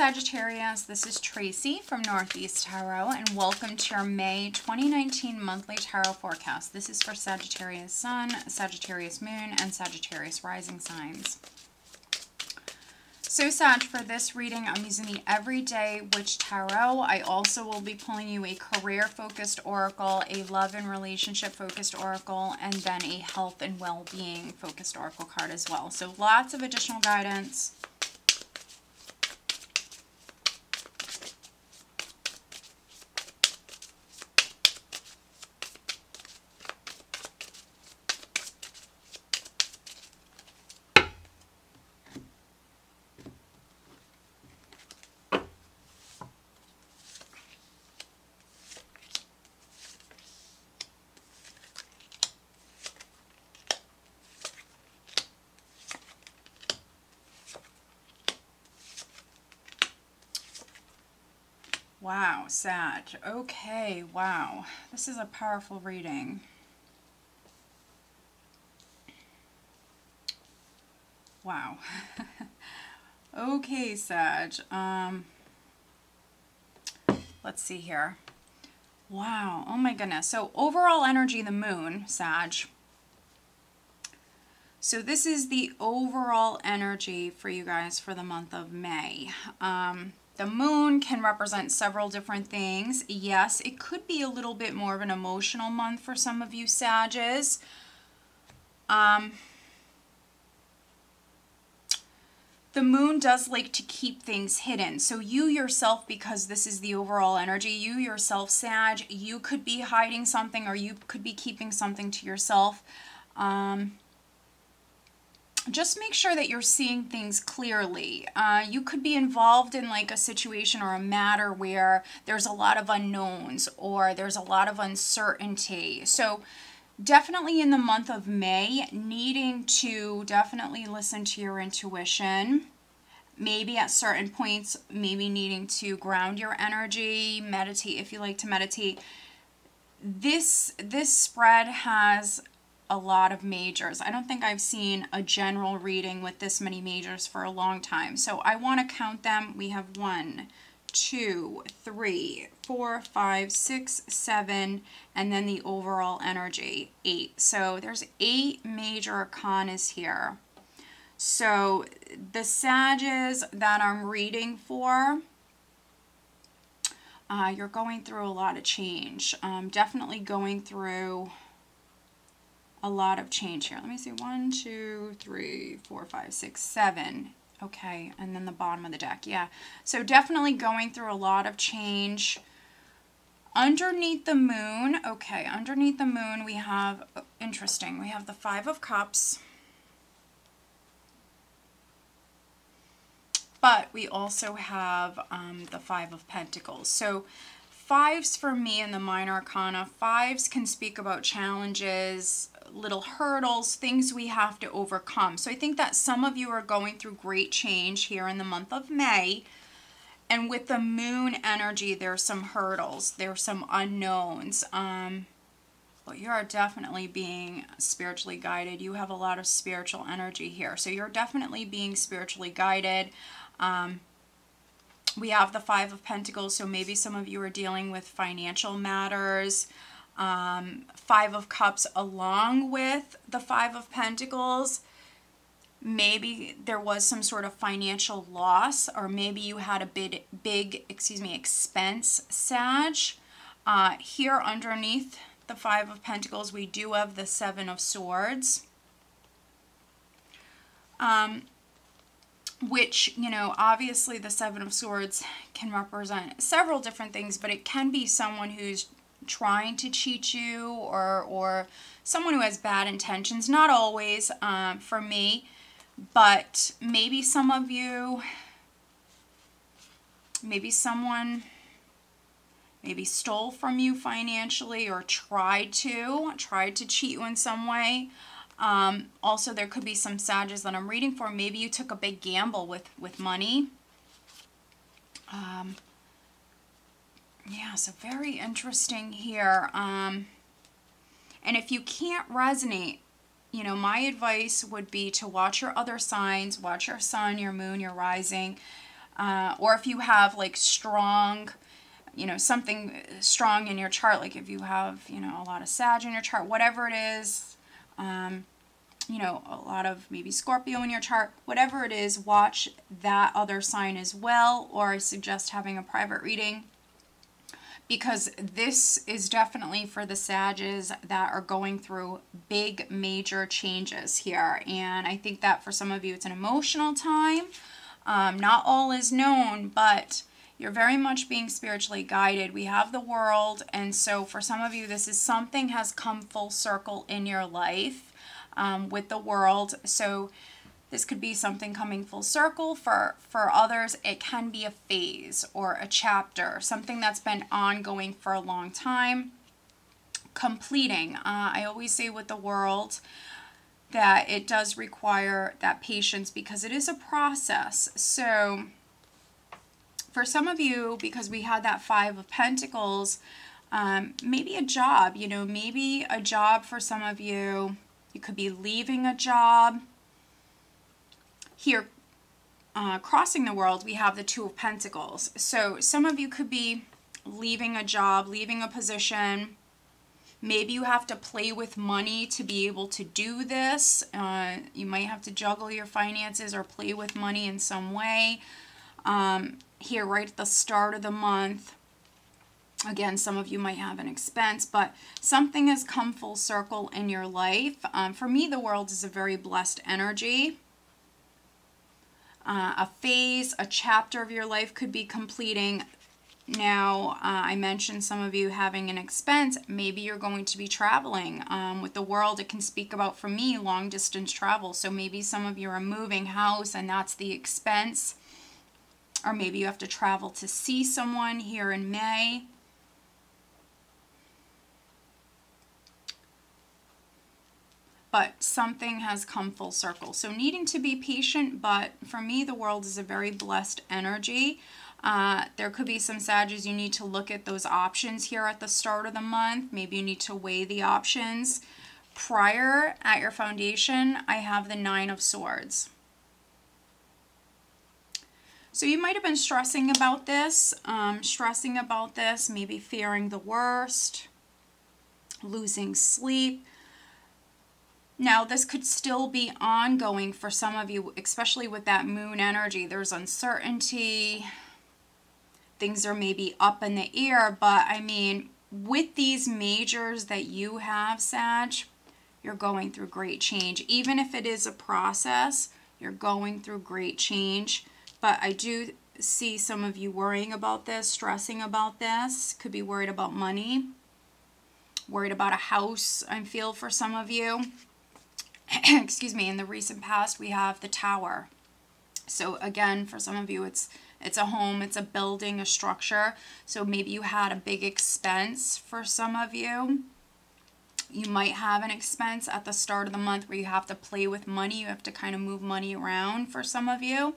Sagittarius, this is Tracy from Northeast Tarot, and welcome to your May 2019 monthly tarot forecast. This is for Sagittarius Sun, Sagittarius Moon, and Sagittarius Rising signs. So Sag, for this reading, I'm using the Everyday Witch Tarot. I also will be pulling you a career-focused oracle, a love and relationship-focused oracle, and then a health and well-being focused oracle card as well. So lots of additional guidance. Wow, Sag. Okay, wow. This is a powerful reading. Wow. Okay, Sag. Let's see here. Wow. Oh my goodness. So overall energy, the moon, Sag. So this is the overall energy for you guys for the month of May. The moon can represent several different things. Yes, it could be a little bit more of an emotional month for some of you Sages. The moon does like to keep things hidden. So you yourself, because this is the overall energy, you yourself, Sag, you could be hiding something or you could be keeping something to yourself. Just make sure that you're seeing things clearly. You could be involved in like a situation or a matter where there's a lot of unknowns or there's a lot of uncertainty. So definitely in the month of May, needing to definitely listen to your intuition. Maybe at certain points, maybe needing to ground your energy, meditate if you like to meditate. This spread has a lot of majors. I don't think I've seen a general reading with this many majors for a long time. So I want to count them. We have 1, 2, 3, 4, 5, 6, 7, and then the overall energy, 8. So there's 8 major arcanas here. So the Sages that I'm reading for, you're going through a lot of change. Definitely going through a lot of change here. Let me see. 1, 2, 3, 4, 5, 6, 7. Okay, and then the bottom of the deck. Yeah. So definitely going through a lot of change. Underneath the moon, okay, underneath the moon we have, interesting, we have the 5 of Cups. But we also have the 5 of Pentacles. So 5s for me in the minor arcana, 5s can speak about challenges, little hurdles, things we have to overcome. So I think that some of you are going through great change here in the month of May. And with the moon energy, there's some hurdles, there's some unknowns. But you are definitely being spiritually guided. You have a lot of spiritual energy here. So you're definitely being spiritually guided. We have the 5 of Pentacles, so maybe some of you are dealing with financial matters. 5 of Cups along with the 5 of Pentacles. Maybe there was some sort of financial loss, or maybe you had a big expense, Sag. Here underneath the 5 of Pentacles, we do have the 7 of Swords. Which, you know, obviously the 7 of Swords can represent several different things, but it can be someone who's trying to cheat you or someone who has bad intentions. Not always for me, but maybe some of you, maybe someone stole from you financially or tried to cheat you in some way. Also, there could be some Sages that I'm reading for. Maybe you took a big gamble with money. Yeah, so very interesting here. And if you can't resonate, you know, my advice would be to watch your other signs, watch your sun, your moon, your rising. or if you have like strong, you know, something strong in your chart, like if you have, you know, a lot of Sag in your chart, whatever it is, you know, a lot of maybe Scorpio in your chart, whatever it is, watch that other sign as well, or I suggest having a private reading, because this is definitely for the Sages that are going through big major changes here. And I think that for some of you it's an emotional time. Not all is known, but you're very much being spiritually guided. We have the World, and so for some of you this is something has come full circle in your life with the World. So this could be something coming full circle. For others, it can be a phase or a chapter, something that's been ongoing for a long time, completing. I always say with the World that it does require that patience because it is a process. So for some of you, because we had that Five of Pentacles, maybe a job, you know, maybe a job for some of you. You could be leaving a job. Here, crossing the World, we have the Two of Pentacles. So some of you could be leaving a job, leaving a position. Maybe you have to play with money to be able to do this. You might have to juggle your finances or play with money in some way. Here, right at the start of the month, again, some of you might have an expense, but something has come full circle in your life. For me, the World is a very blessed energy. A phase, a chapter of your life could be completing. Now, I mentioned some of you having an expense. Maybe you're going to be traveling. With the World, it can speak about, for me, long distance travel. So maybe some of you are moving house and that's the expense. Or maybe you have to travel to see someone here in May. But something has come full circle. So needing to be patient, but for me, the World is a very blessed energy. There could be some Sages you need to look at those options here at the start of the month. Maybe you need to weigh the options. Prior, at your foundation, I have the Nine of Swords. So you might have been stressing about this, maybe fearing the worst, losing sleep. Now, this could still be ongoing for some of you, especially with that Moon energy. There's uncertainty. Things are maybe up in the air. But, I mean, with these majors that you have, Sag, you're going through great change. Even if it is a process, you're going through great change. But I do see some of you worrying about this, stressing about this. Could be worried about money. Worried about a house, I feel, for some of you. Excuse me, in the recent past, we have the Tower. So again, for some of you, it's a home, it's a building, a structure. So maybe you had a big expense for some of you. You might have an expense at the start of the month where you have to play with money. You have to kind of move money around for some of you.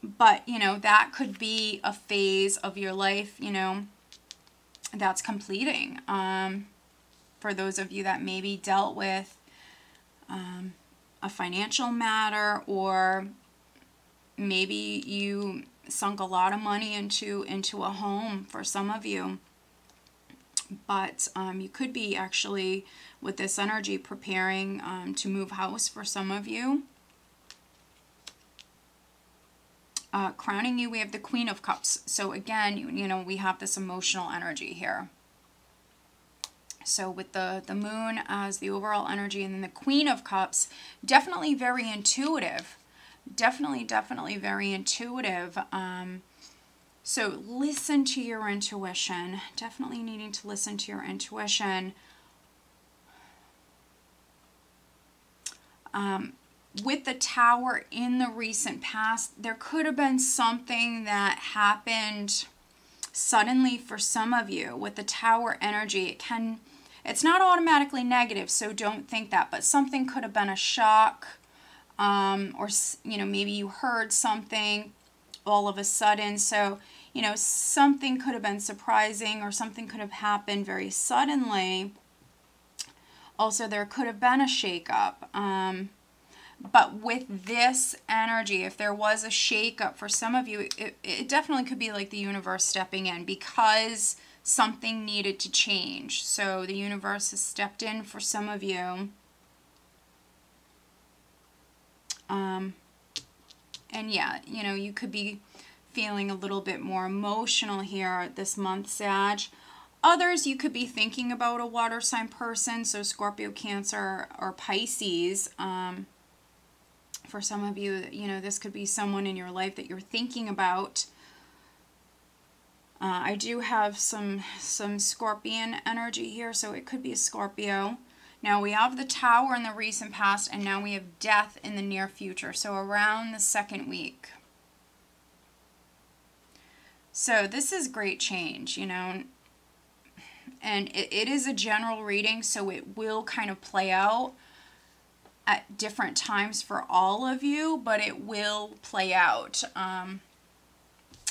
But, you know, that could be a phase of your life, you know, that's completing. For those of you that maybe dealt with a financial matter, or maybe you sunk a lot of money into a home for some of you. But you could be actually, with this energy, preparing to move house for some of you. Crowning you, we have the Queen of Cups. So again, you know, we have this emotional energy here. So with the Moon as the overall energy, and then the Queen of Cups, definitely very intuitive. Definitely very intuitive. So listen to your intuition. Definitely needing to listen to your intuition. With the Tower in the recent past, there could have been something that happened suddenly for some of you. With the Tower energy, it's not automatically negative, so don't think that, but something could have been a shock, or, you know, maybe you heard something all of a sudden. So, you know, something could have been surprising, or something could have happened very suddenly. Also, there could have been a shakeup. But with this energy, if there was a shakeup for some of you, it definitely could be like the universe stepping in because something needed to change. So the universe has stepped in for some of you. And yeah, you know, you could be feeling a little bit more emotional here this month, Sag. Others, you could be thinking about a water sign person, so Scorpio, Cancer, or Pisces. For some of you, you know, this could be someone in your life that you're thinking about. I do have some Scorpion energy here, so it could be a Scorpio. Now we have the Tower in the recent past, and now we have Death in the near future, so around the second week. So this is great change, you know, and it is a general reading, so it will kind of play out at different times for all of you, but it will play out.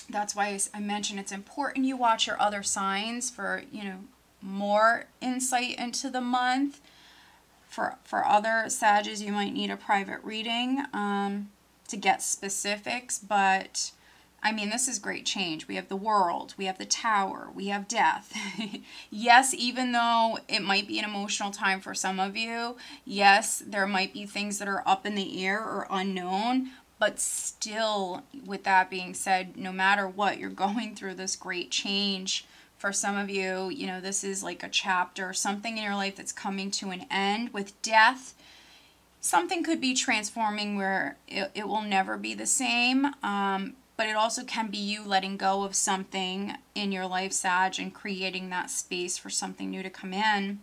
That's why I mentioned it's important you watch your other signs for, you know, more insight into the month. For other Sages, you might need a private reading to get specifics, but I mean, this is great change. We have the World, we have the Tower, we have Death. Yes, even though it might be an emotional time for some of you, yes, there might be things that are up in the air or unknown, but still, with that being said, no matter what, you're going through this great change. For some of you, you know, this is like a chapter, something in your life that's coming to an end. With Death, something could be transforming where it will never be the same. But it also can be you letting go of something in your life, Sag, and creating that space for something new to come in.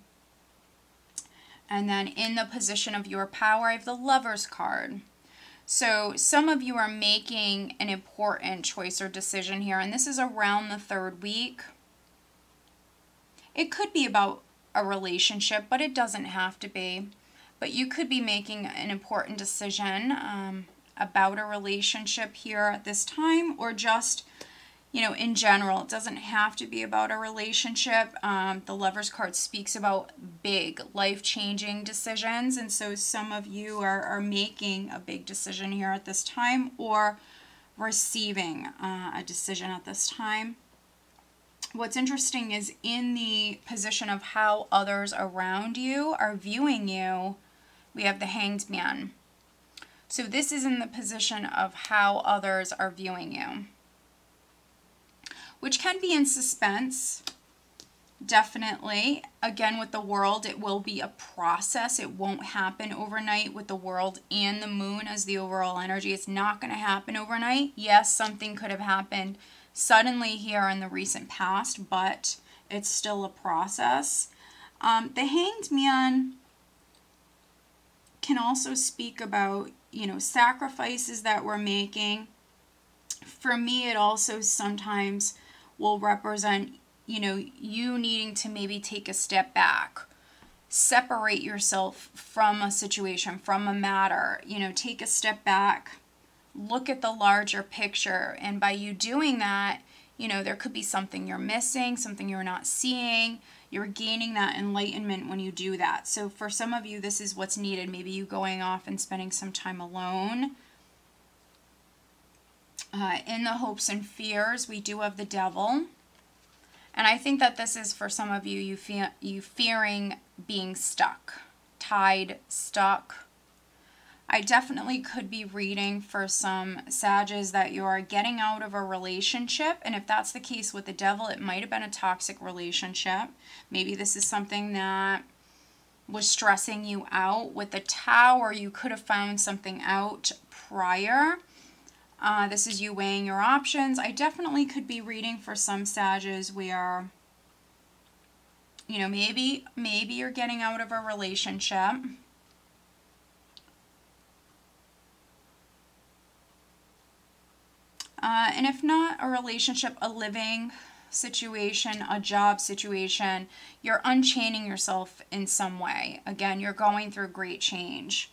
And then in the position of your power, I have the Lover's card. So some of you are making an important choice or decision here, and this is around the third week. It could be about a relationship, but it doesn't have to be. But you could be making an important decision about a relationship here at this time, or just, you know, in general. It doesn't have to be about a relationship. The Lover's card speaks about big, life-changing decisions, and so some of you are making a big decision here at this time, or receiving a decision at this time. What's interesting is in the position of how others around you are viewing you, we have the Hanged Man. So this is in the position of how others are viewing you, which can be in suspense, definitely. Again, with the World, it will be a process. It won't happen overnight with the World and the Moon as the overall energy. It's not going to happen overnight. Yes, something could have happened suddenly here in the recent past, but it's still a process. The Hanged Man can also speak about, you know, sacrifices that we're making. For me, it also sometimes will represent, you know, you needing to maybe take a step back, separate yourself from a situation, from a matter, you know, take a step back, look at the larger picture. And by you doing that, you know, there could be something you're missing, something you're not seeing. You're gaining that enlightenment when you do that. So for some of you, this is what's needed. Maybe you going off and spending some time alone. In the hopes and fears, we do have the Devil. And I think that this is for some of you, you fearing being stuck, tied, stuck. I definitely could be reading for some Sages that you are getting out of a relationship. And if that's the case with the Devil, it might have been a toxic relationship. Maybe this is something that was stressing you out. With the Tower, you could have found something out prior. This is you weighing your options. I definitely could be reading for some Sages where, you know, maybe you're getting out of a relationship. And if not a relationship, a living situation, a job situation, you're unchaining yourself in some way. Again, you're going through great change.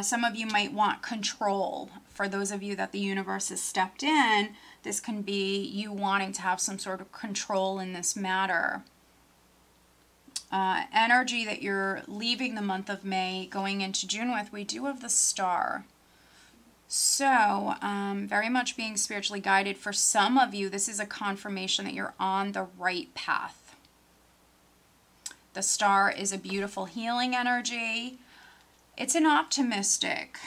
Some of you might want control. For those of you that the universe has stepped in, this can be you wanting to have some sort of control in this matter. energy that you're leaving the month of May, going into June with, we do have the Star. So, very much being spiritually guided. For some of you, this is a confirmation that you're on the right path. The Star is a beautiful healing energy. It's an optimistic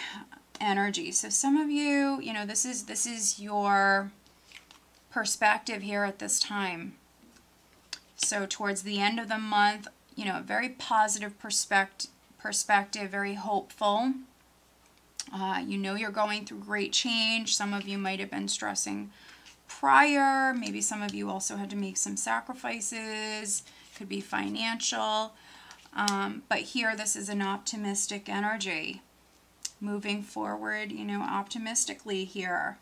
energy. So some of you, you know, this is your perspective here at this time. So towards the end of the month, you know, very positive perspective, very hopeful. You know you're going through great change. Some of you might have been stressing prior. Maybe some of you also had to make some sacrifices. Could be financial. But here, this is an optimistic energy. Moving forward, you know, optimistically here.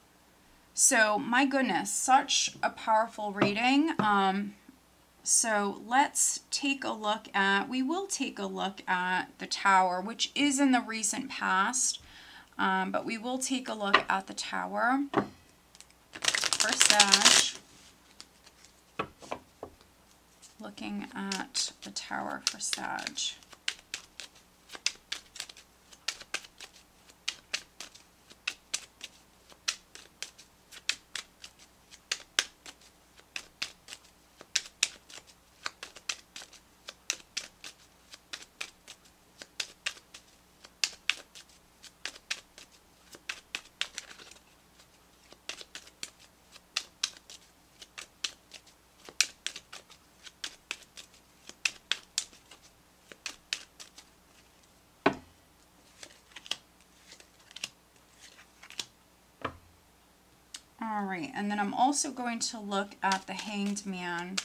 So, my goodness, such a powerful reading. So let's take a look at, we will take a look at the Tower, which is in the recent past. But we will take a look at the Tower for Sag. Looking at the Tower for Sag. All right, and then I'm also going to look at the Hanged Man.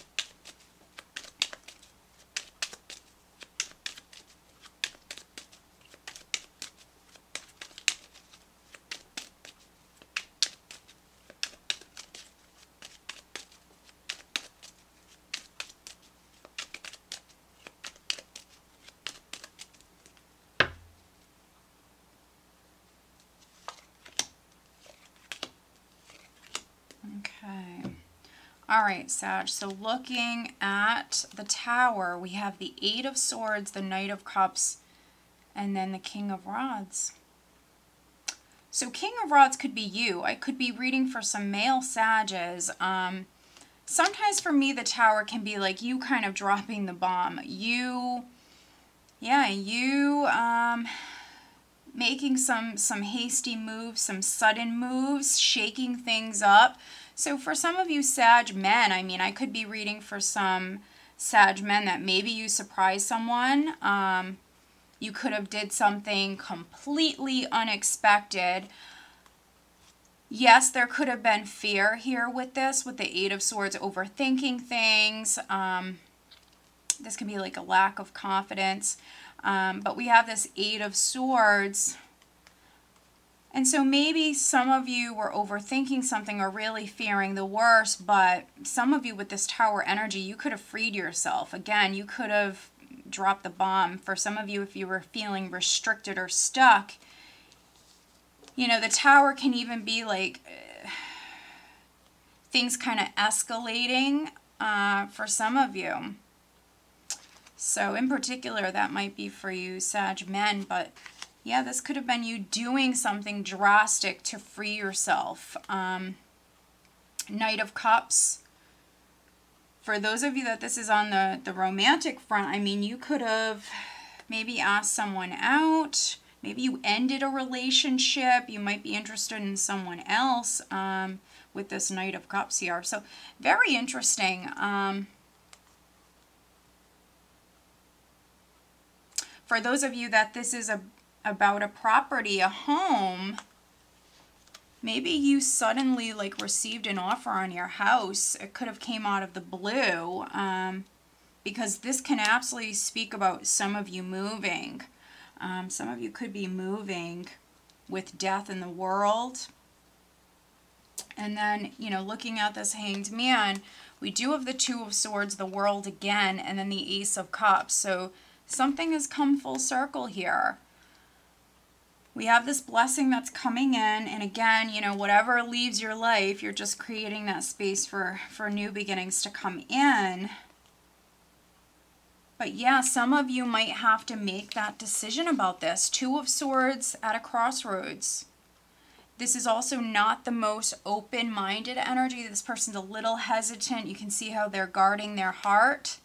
Okay. All right, Sag. So looking at the Tower, we have the Eight of Swords, the Knight of Cups, and then the King of Rods. So King of Rods could be you. I could be reading for some male Sages. Sometimes for me, the Tower can be like you kind of dropping the bomb. You making some hasty moves, some sudden moves, shaking things up. So for some of you Sag men, I mean, I could be reading for some Sag men that maybe you surprised someone. You could have did something completely unexpected. Yes, there could have been fear here with this, with the Eight of Swords, overthinking things. This can be like a lack of confidence. But we have this Eight of Swords. And so maybe some of you were overthinking something or really fearing the worst, but some of you with this Tower energy, you could have freed yourself. Again, you could have dropped the bomb. For some of you, if you were feeling restricted or stuck, you know, the Tower can even be like things kind of escalating for some of you. So in particular, that might be for you Sag men, but yeah, this could have been you doing something drastic to free yourself. Knight of Cups. For those of you that this is on the romantic front, I mean, you could have maybe asked someone out. Maybe you ended a relationship. You might be interested in someone else with this Knight of Cups here. So very interesting. For those of you that this is about a property, a home, maybe you suddenly like received an offer on your house. It could have came out of the blue, because this can absolutely speak about some of you moving. Some of you could be moving with death in the world. And then, you know, looking at this Hanged Man, we do have the Two of Swords, the World again, and then the Ace of Cups. So something has come full circle here. We have this blessing that's coming in, and again, you know, whatever leaves your life, you're just creating that space for new beginnings to come in. But yeah, some of you might have to make that decision about this. Two of Swords at a crossroads. This is also not the most open-minded energy. This person's a little hesitant. You can see how they're guarding their heart.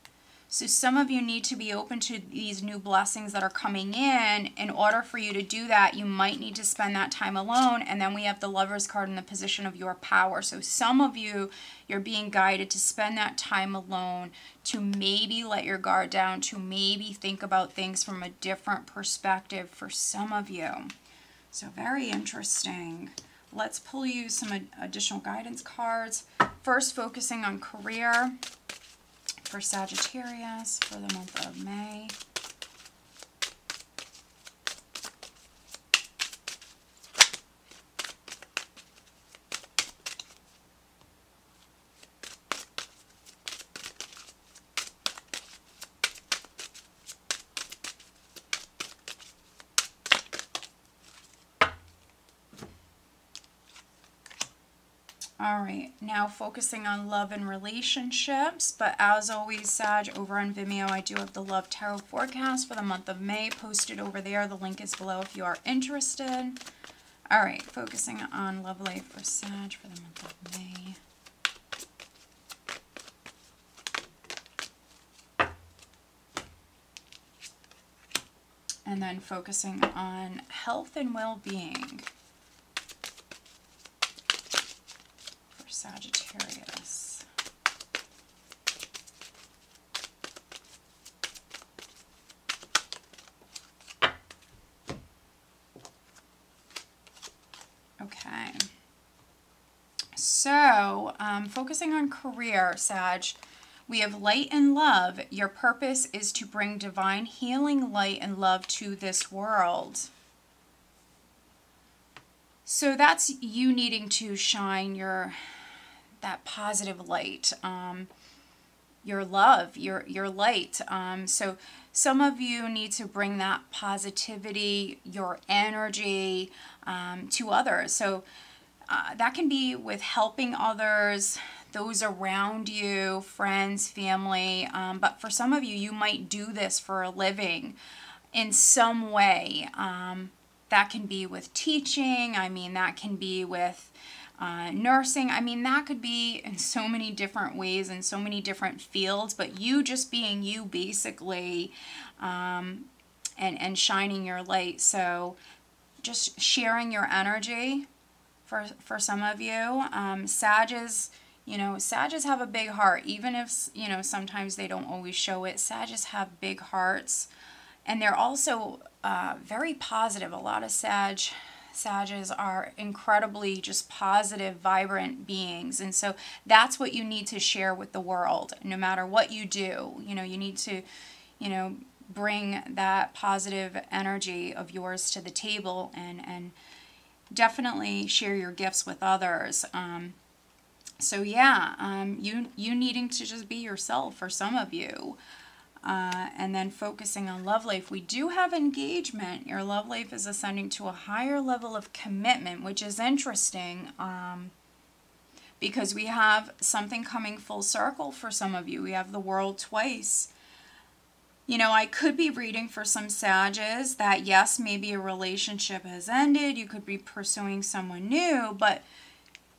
So some of you need to be open to these new blessings that are coming in. In order for you to do that, you might need to spend that time alone. And then we have the Lovers card in the position of your power. So some of you, you're being guided to spend that time alone, to maybe let your guard down, to maybe think about things from a different perspective for some of you. So very interesting. Let's pull you some additional guidance cards. First, focusing on career for Sagittarius for the month of May. All right, now focusing on love and relationships, but as always, Sag, over on Vimeo, I do have the Love Tarot Forecast for the month of May posted over there. The link is below if you are interested. All right, focusing on love life for Sag for the month of May. And then focusing on health and well-being. Sagittarius. Okay. So, focusing on career, Sag, we have light and love. Your purpose is to bring divine healing, light, and love to this world. So that's you needing to shine that positive light, your love, your light. So some of you need to bring that positivity, your energy to others. So that can be with helping others, those around you, friends, family. But for some of you, you might do this for a living in some way. That can be with teaching. I mean, that can be with nursing. I mean, that could be in so many different ways, in so many different fields, but you just being you, basically, and shining your light. So just sharing your energy for some of you. Sages, Sages have a big heart, even if, sometimes they don't always show it. Sages have big hearts, and they're also very positive. A lot of Sages are incredibly just positive, vibrant beings. And so that's what you need to share with the world, no matter what you do. You need to, bring that positive energy of yours to the table and definitely share your gifts with others. So yeah, you needing to just be yourself for some of you. And then focusing on love life. We do have engagement. Your love life is ascending to a higher level of commitment, which is interesting because we have something coming full circle for some of you. We have the World twice. I could be reading for some Sages that, yes, maybe a relationship has ended. You could be pursuing someone new, but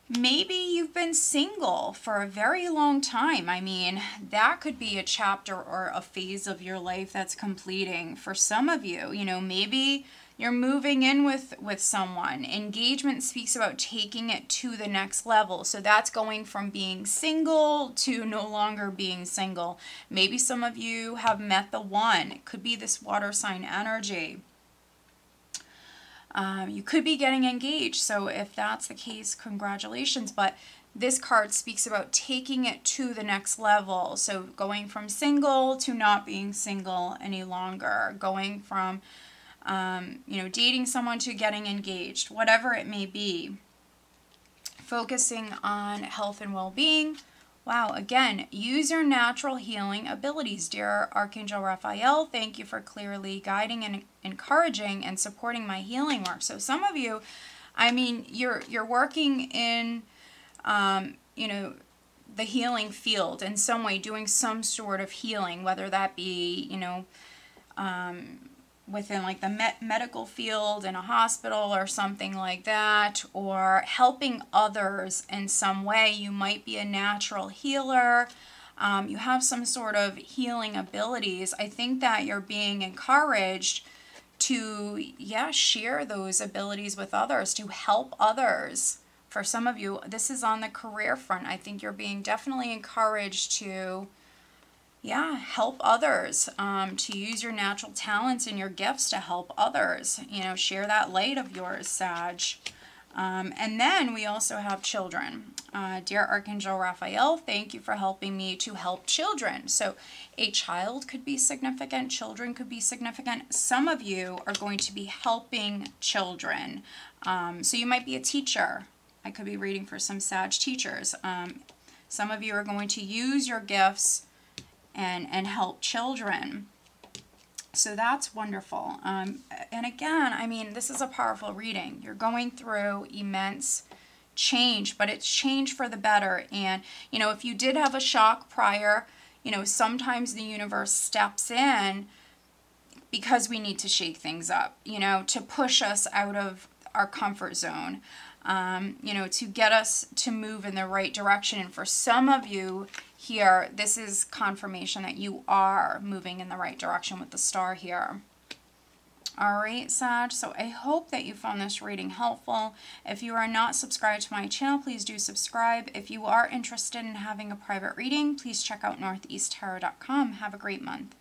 maybe you've been single for a very long time. I mean, that could be a chapter or a phase of your life that's completing for some of you. Maybe you're moving in with someone. Engagement speaks about taking it to the next level. So that's going from being single to no longer being single. Maybe some of you have met the one. It could be this water sign energy. You could be getting engaged, so if that's the case, congratulations. But this card speaks about taking it to the next level. So going from single to not being single any longer. Going from, dating someone to getting engaged. Whatever it may be. Focusing on health and well-being. Wow, again, use your natural healing abilities. Dear Archangel Raphael, thank you for clearly guiding and encouraging and supporting my healing work. So some of you, I mean, you're working in, the healing field in some way, doing some sort of healing, whether that be, you know, within like the medical field in a hospital or something like that, or helping others in some way. You might be a natural healer. You have some sort of healing abilities. I think that you're being encouraged to, yeah, share those abilities with others, to help others. For some of you, this is on the career front. I think you're being definitely encouraged to, yeah, help others, to use your natural talents and your gifts to help others. You know, share that light of yours, Sag. And then we also have children. Dear Archangel Raphael, thank you for helping me to help children. So a child could be significant. Children could be significant. Some of you are going to be helping children. So you might be a teacher. I could be reading for some Sag teachers. Some of you are going to use your gifts and help children. So that's wonderful. And again, I mean, this is a powerful reading. You're going through immense change, but it's change for the better. And, you know, if you did have a shock prior, you know, sometimes the universe steps in because we need to shake things up, you know, to push us out of our comfort zone, you know, to get us to move in the right direction. And for some of you here, this is confirmation that you are moving in the right direction with the star here. All right, Sag, so I hope that you found this reading helpful. If you are not subscribed to my channel, please do subscribe. If you are interested in having a private reading, please check out northeasttarot.com. Have a great month.